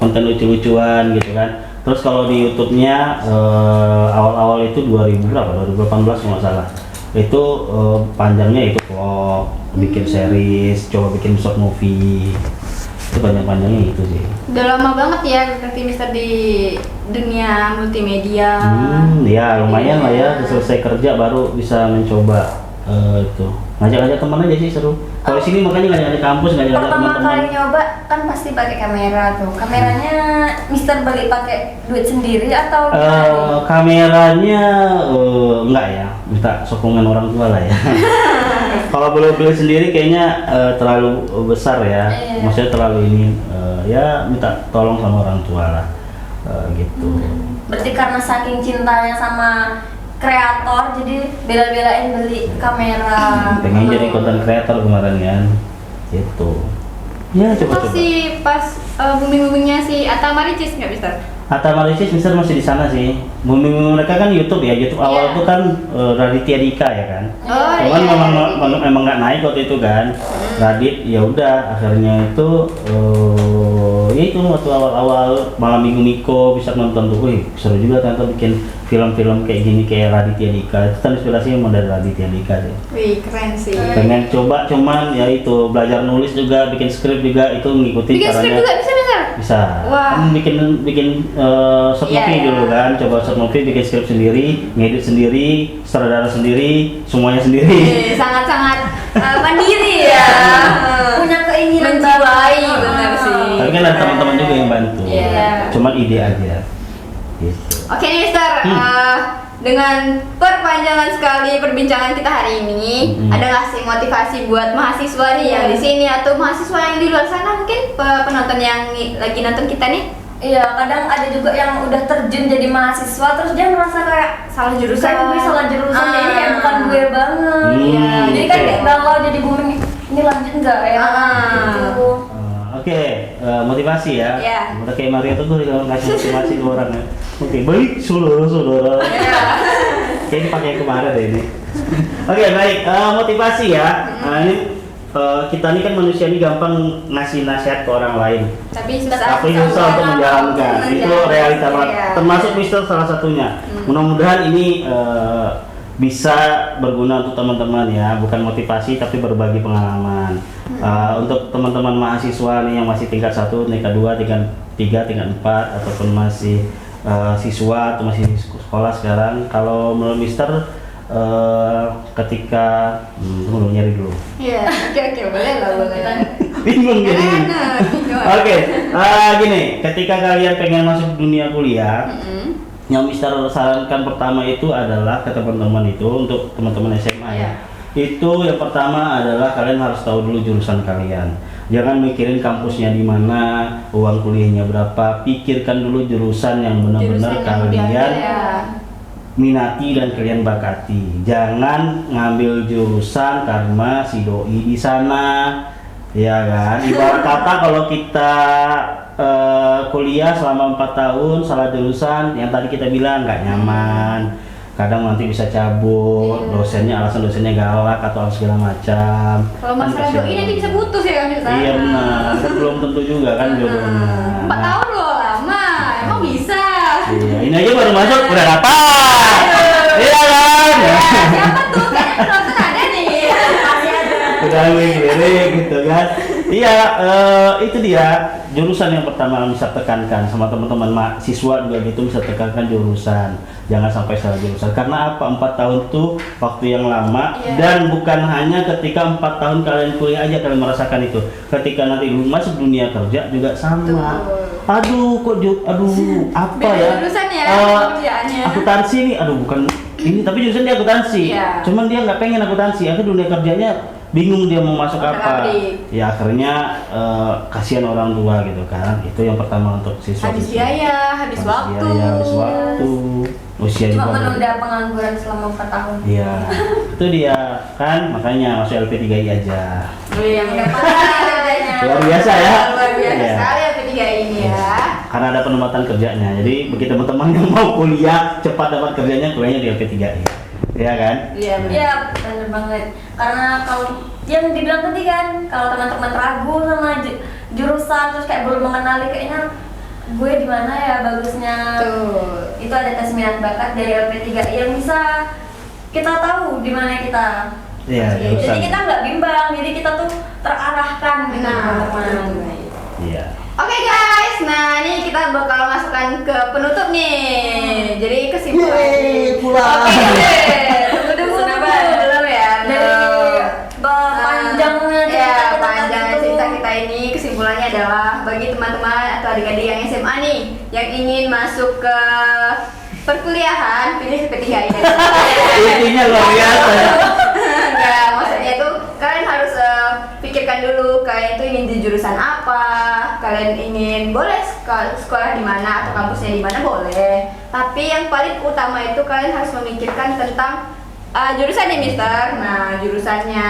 konten lucu-lucuan gitu kan. Terus kalau di YouTube-nya awal-awal itu 2000 berapa? 2018 kalau nggak salah. Itu panjangnya itu vlog, bikin series, coba bikin short movie. Itu panjang-panjangnya itu sih. Udah lama banget ya berarti Mister di dunia multimedia. Ya lumayan lah ya, selesai kerja baru bisa mencoba itu. Ngajak-ngajak teman aja sih seru. Kalau sini makanya ngajak-ngajak kampus, ngajak-ngajak Pertama teman-teman. kali nyoba kan pasti pakai kamera tuh. Kameranya Mister beli pakai duit sendiri atau Kameranya enggak ya, minta sokongan orang tua lah ya. Kalau boleh beli sendiri kayaknya terlalu besar ya, Iya. maksudnya terlalu ini ya minta tolong sama orang tua lah gitu. Berarti karena saking cintanya sama kreator jadi bela-belain beli kamera. Pengen jadi content creator kemarin kan, gitu. Ya coba-coba. Masih pas booming-boomingnya si Atta Maricis nggak Mister? Atta Maricis Mister masih di sana sih. Booming mereka kan YouTube ya, YouTube awal Iya. tuh kan Raditya Dika ya kan. Oh Cuman iya. memang nggak naik waktu itu kan. Radit ya udah akhirnya itu ya itu waktu awal-awal malam minggu Miko bisa nonton tuh, wih seru juga ternyata bikin film-film kayak gini kayak Raditya Dika. Itu kan inspirasinya emang dari Raditya Dika sih. Wih keren sih. Pengen coba cuman ya itu belajar nulis juga, bikin skrip juga itu ngikutin Bikin skrip caranya. juga bisa Mister? Bisa. Wah. Kan bikin short Iya, movie iya. dulu kan, coba short movie bikin skrip sendiri, ngedit sendiri, sutradara sendiri, semuanya sendiri. Sangat-sangat mandiri ya. Punya keinginan Menjiwai banget. benar sih. Tapi kan ada teman-teman juga yang bantu. Iya. Cuman ide aja. Gitu. Oke nih Mister, dengan perpanjangan sekali perbincangan kita hari ini, ada nggak sih motivasi buat mahasiswa nih yang di sini atau mahasiswa yang di luar sana mungkin penonton yang lagi nonton kita nih? Iya, kadang ada juga yang udah terjun jadi mahasiswa terus dia merasa kayak Salah jurusan. kayak gue salah jurusan deh, ini kayak bukan gue banget. Hmm, Iya. Jadi kan gitu. kayak galau jadi booming ini lanjut nggak ya? Ah. Gitu. Oke Oke, motivasi ya. Iya. Udah kayak Mario tuh ngasih motivasi ke orang ya. Oke, baik saudara-saudara. Iya. Kayaknya dipakai kemarin deh ini. Oke, baik. Motivasi ya. Nah, ini kita ini kan manusia ini gampang ngasih nasihat ke orang lain. Tapi Tapi susah untuk menjalankan. Itu realita banget. Iya. Termasuk Mister salah satunya. Mudah-mudahan ini bisa berguna untuk teman-teman ya, bukan motivasi tapi berbagi pengalaman. Untuk teman-teman mahasiswa nih yang masih tingkat 1, tingkat 2, tingkat 3, tingkat 4 ataupun masih siswa atau masih sekolah sekarang, kalau menurut Mister ketika tunggu nyari dulu. Iya, oke, boleh lah, boleh. Bingung jadi. Oke, gini, ketika kalian pengen masuk dunia kuliah, yang Mister sarankan pertama itu adalah ke teman-teman itu, untuk teman-teman SMA ya. Itu yang pertama adalah kalian harus tahu dulu jurusan kalian. Jangan mikirin kampusnya di mana, uang kuliahnya berapa. Pikirkan dulu jurusan yang benar-benar kalian minati dan kalian bakati. Jangan ngambil jurusan karena si doi di sana, ya kan? Ibarat kata kalau kita kuliah selama 4 tahun salah jurusan, yang tadi kita bilang nggak nyaman, kadang nanti bisa cabut, dosennya alasan dosennya galak atau segala macam. Kalau masalah doi nanti bisa putus ya kan Mister? Iya benar, kan belum tentu juga kan jodohnya. 4 tahun loh, lama, emang bisa. Iya, ini aja baru masuk udah dapat. Iya kan? Siapa tuh? Kayaknya penonton ada nih. Udah lirik gitu kan. Iya, itu dia jurusan yang pertama bisa tekankan sama teman-teman mahasiswa juga gitu, bisa tekankan jurusan. Jangan sampai salah jurusan. Karena apa? 4 tahun tuh waktu yang lama, dan bukan hanya ketika 4 tahun kalian kuliah aja kalian merasakan itu. Ketika nanti masuk dunia kerja juga sama. Aduh, kok apa Beda ya? jurusan ya, kerjaannya. Akuntansi nih, aduh bukan ini, tapi jurusan dia akuntansi. Iya. Cuman dia nggak pengen akuntansi, akhirnya dunia kerjanya bingung dia mau masuk apa. Ya akhirnya kasihan orang tua gitu kan. Itu yang pertama untuk siswa. Habis biaya, habis waktu. Habis waktu. Usia Cuma juga. menunda pengangguran selama 4 tahun. Iya. Itu dia kan, makanya masuk LP3I aja. Yang Luar biasa ya. Luar biasa Iya. sekali ya P3 ini ya. Karena ada penempatan kerjanya. Jadi bagi teman-teman yang mau kuliah cepat dapat kerjanya, kuliahnya di LP3I. Iya kan? Iya benar. Iya, benar banget. Karena kalau yang dibilang tadi kan, kalau teman-teman ragu sama jurusan terus kayak belum mengenali kayaknya gue di mana ya bagusnya. Tuh. Itu ada tes minat bakat dari LP3I yang bisa kita tahu di mana kita. Iya, jurusan. Jadi kita nggak bimbang, jadi kita tuh terarahkan gitu teman-teman. Iya. Oke guys, nah ini kita bakal masukkan ke penutup nih. Jadi kesimpulan. pulang. Oke, tunggu belum ya? Dari panjangnya Ya, panjangnya cerita kita ini, kesimpulannya adalah bagi teman-teman atau adik-adik yang SMA nih yang ingin masuk ke perkuliahan, pilih P3I. Intinya luar biasa ya. Enggak, maksudnya itu kalian harus pikirkan dulu kalian itu ingin di jurusan apa, kalian ingin boleh sekolah di mana atau kampusnya di mana boleh. Tapi yang paling utama itu kalian harus memikirkan tentang jurusan nih Mister. Nah, jurusannya.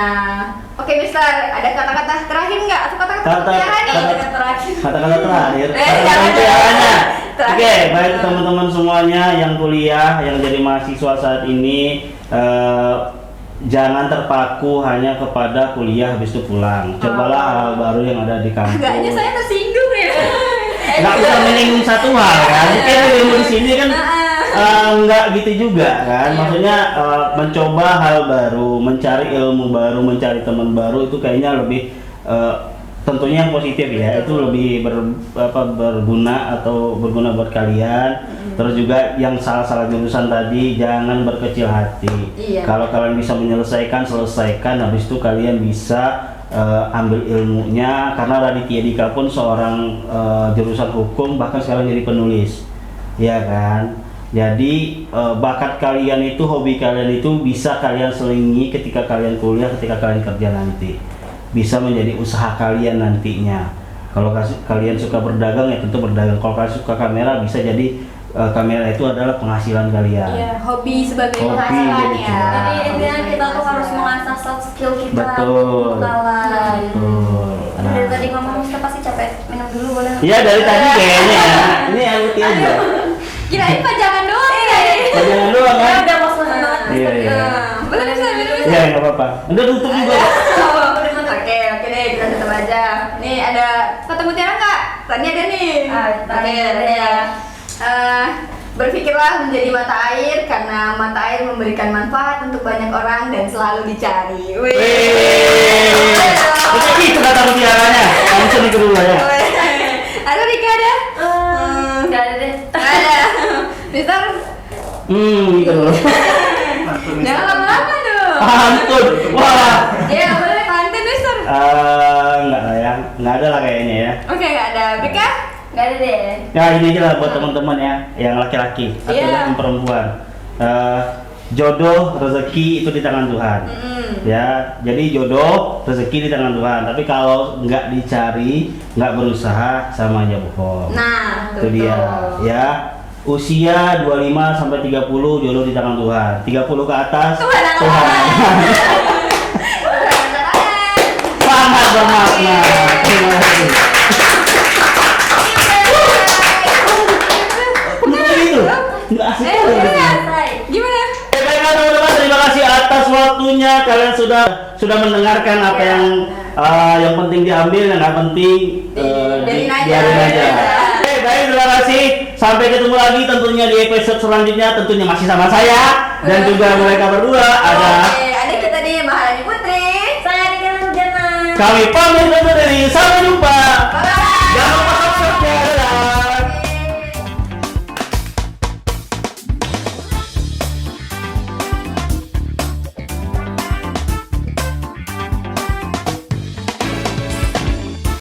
Oke Mister, ada kata-kata terakhir nggak atau kata-kata mutiara nih? Kata-kata terakhir. jangan. Kata-kata mutiaranya. Terakhir. Oke, baik teman-teman semuanya yang kuliah, yang jadi mahasiswa saat ini, jangan terpaku hanya kepada kuliah habis itu pulang. Cobalah hal baru yang ada di kampus. Agaknya saya tersinggung ya. Nggak bisa menyinggung satu hal kan. Mungkin ilmu di sini kan nggak gitu juga kan. Maksudnya mencoba hal baru, mencari ilmu baru, mencari teman baru itu kayaknya lebih tentunya yang positif ya. Itu lebih berguna atau berguna buat kalian. Terus juga yang salah-salah jurusan tadi jangan berkecil hati. Iya. Kalau kalian bisa menyelesaikan, selesaikan. Habis itu kalian bisa ambil ilmunya, karena Raditya Dika pun seorang jurusan hukum, bahkan sekarang jadi penulis, ya kan. Jadi bakat kalian itu, hobi kalian itu bisa kalian selingi ketika kalian kuliah, ketika kalian kerja nanti, bisa menjadi usaha kalian nantinya. Kalau kalian suka berdagang ya tentu berdagang. Kalau kalian suka kamera bisa jadi kamera itu adalah penghasilan kalian. Iya, hobi sebagai Hobi penghasilan jadi ya. curhat. Jadi intinya kita tuh harus mengasah soft skill kita. Betul. Kalah. Betul. Aduh, dari tadi ngomong kita pasti capek. Minum dulu boleh? Iya dari tadi kayaknya ya. Ini ikuti aja. Kirain pajangan doang ya. Jangan doang Ya kan? udah bosan banget. Iya iya. Boleh bisa minum. Iya nggak apa-apa. Udah tutup juga. Oke deh, kita tutup aja. Nih ada foto mutiara nggak? Tadi ada nih. Tadi Oke, ada ada ya. Berpikirlah menjadi mata air karena mata air memberikan manfaat untuk banyak orang dan selalu dicari. Oke itu kata mutiaranya. Langsung itu dulu ya. Ada Rika ada? Gak ada deh. Ada. Mister, Itu dulu. jangan lama-lama dong. Pantun. Wah. Ya, boleh pantun Mister. Enggak lah ya. Enggak ada lah kayaknya ya. Oke, nggak ada. Rika? Gak ada deh. Ya ini aja lah buat teman-teman ya, yang laki-laki atau Iya. yang perempuan. Jodoh, rezeki itu di tangan Tuhan. Ya, jadi jodoh, rezeki di tangan Tuhan. Tapi kalau nggak dicari, nggak berusaha, sama aja bohong. Nah, Itu dia. Ya, usia 25 sampai 30 jodoh di tangan Tuhan. 30 ke atas Tuhan yang Tuhan. Sangat bermakna. Terima kasih. Itu nggak asik banget. Selesai. Gimana? Baiklah teman-teman, terima kasih atas waktunya. Kalian sudah mendengarkan apa yang penting diambil, yang nggak penting Biarin aja. biarin aja. Oke, baik, terima kasih. Sampai ketemu lagi tentunya di episode selanjutnya. Tentunya masih sama saya dan juga mereka berdua. Ada kita di Maharani Putri. Saya Rika Nurjana. Kami pamit undur diri. Sampai jumpa. Bye.